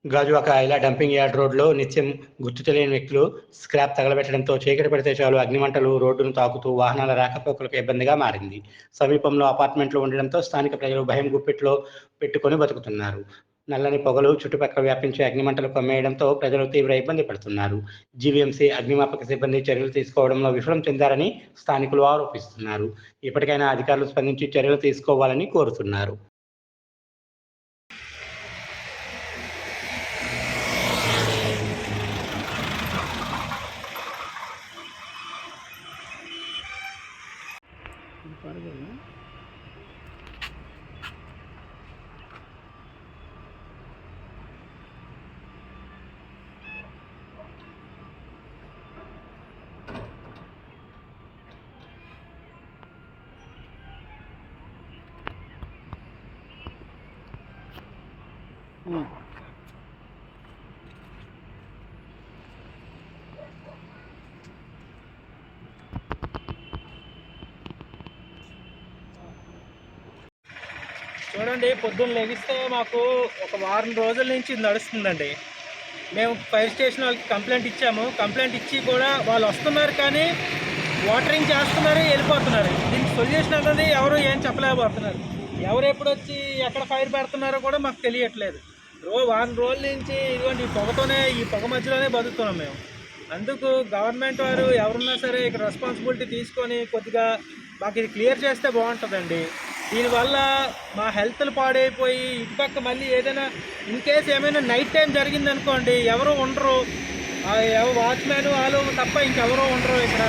గాజువాక ఐలా dumping yard రోడ్లో నిత్యం గుర్తు తెలియని వ్యక్తులు స్క్రాప్ తగలబెట్టడంతో చీకటి పడితే చాలు అగ్నిమంటలు రోడ్డును తాకుతూ వాహనాల రాకపోకలకు ఇబ్బందిగా మారింది. సమీపంలో అపార్ట్మెంట్లు ఉండడంతో స్థానిక ప్రజలు భయం గుప్పిట్లో పెట్టుకొని బతుకుతున్నారు. నల్లని పొగలు చుట్టుపక్కల వ్యాపించే అగ్నిమంటలు కమ్మేయడంతో ప్రజలు తీవ్ర ఇబ్బంది పడుతున్నారు. జీవీఎంసీ అగ్నిమాపక సిబ్బంది చర్యలు తీసుకోవడంలో విఫలం చెందారని స్థానికులు ఆరోపిస్తున్నారు. ఇప్పటికైనా అధికారులు స్పందించి చర్యలు తీసుకోవాలని కోరుతున్నారు. చూడండి, పొద్దున్న లెగిస్తే మాకు ఒక వారం రోజుల నుంచి ఇది నడుస్తుందండి. మేము ఫైర్ స్టేషన్ వాళ్ళకి కంప్లైంట్ ఇచ్చాము. కంప్లైంట్ ఇచ్చి కూడా వాళ్ళు వస్తున్నారు, కానీ వాటరింగ్ చేస్తున్నారు, వెళ్ళిపోతున్నారు. దీనికి సొల్యూషన్ అనేది ఎవరు ఏం చెప్పలేకపోతున్నారు. ఎవరు ఎప్పుడు వచ్చి ఎక్కడ ఫైర్ పెడుతున్నారో కూడా మాకు తెలియట్లేదు. వారం రోజుల నుంచి ఇదిగోండి ఈ పొగ మధ్యలోనే బతుకుతున్నాం మేము. అందుకు గవర్నమెంట్ వారు ఎవరున్నా సరే ఇక్కడ రెస్పాన్సిబిలిటీ తీసుకొని కొద్దిగా మాకు ఇది క్లియర్ చేస్తే బాగుంటుందండి. దీనివల్ల మా హెల్త్లు పాడైపోయి ఇటుపక్క మళ్ళీ ఏదైనా ఇన్ కేసు ఏమైనా నైట్ టైం జరిగిందనుకోండి, ఎవరు ఉండరు. వాచ్మ్యాన్ వాళ్ళు తప్ప ఇంకెవరో ఉండరు ఇక్కడ.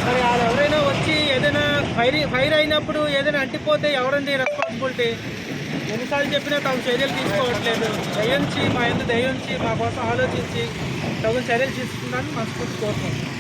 మరి వాళ్ళు ఎవరైనా వచ్చి ఏదైనా ఫైర్ అయినప్పుడు ఏదైనా అంటిపోతే ఎవరండి రెస్పాన్సిబిలిటీ? ఎన్నిసార్లు చెప్పినా తగు చర్యలు తీసుకోవట్లేదు. దయించి మా కోసం ఆలోచించి తగు చర్యలు తీసుకుంటానని మనస్ఫూర్తి కోరుకుంటున్నాం.